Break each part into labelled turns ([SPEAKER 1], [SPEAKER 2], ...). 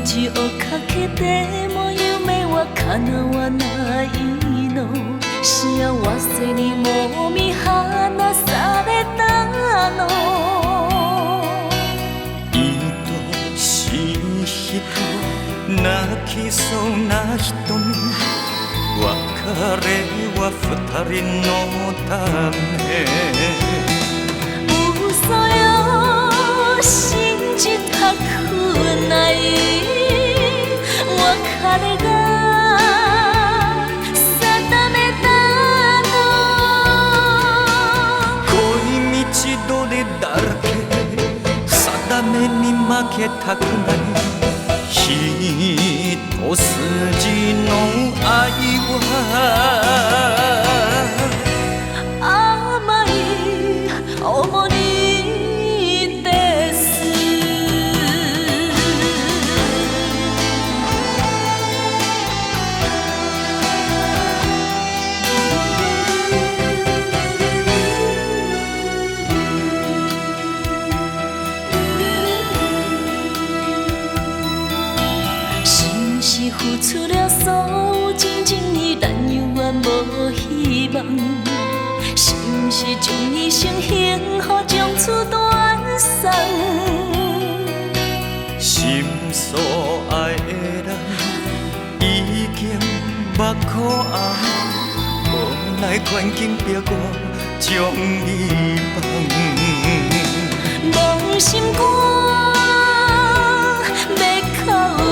[SPEAKER 1] 命をかけても夢は叶わないの。幸せにも見放されたの。
[SPEAKER 2] 愛しい人、泣きそうな瞳、別れは二人のため。
[SPEAKER 1] 嘘よ、信じたくない。別れが定めたの。
[SPEAKER 2] 恋道どれだらけ、定めに負けたくない。一筋の愛は
[SPEAKER 1] 甘い重荷です。心是付出了所有，真正的咱永远无希望。是不是将一生幸福将此断送？
[SPEAKER 2] 心所爱的人已经捌苦暗，无奈环境逼我将伊放。
[SPEAKER 1] 无心肝，要哭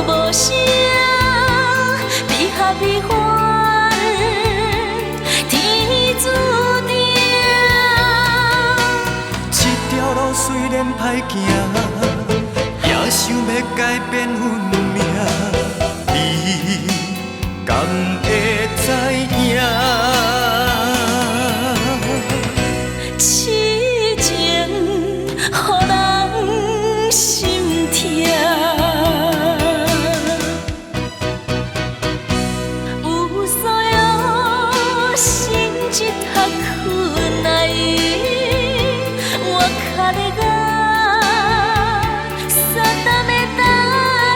[SPEAKER 1] 无声，悲合悲欢，天注定。
[SPEAKER 2] 这条路虽然歹行，也想要改变运命。你敢会知影？
[SPEAKER 1] 痴情予人心痛。有所有信じたくない。別れが定めた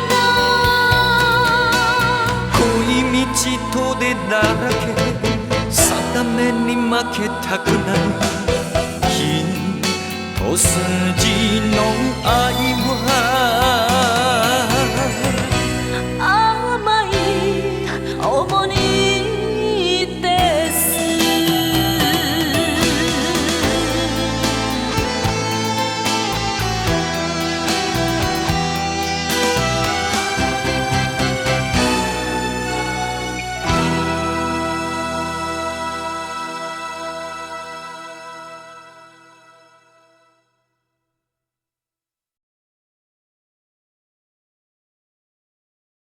[SPEAKER 1] の。
[SPEAKER 2] 恋道どれだらけ、定めに負けたくない。一筋の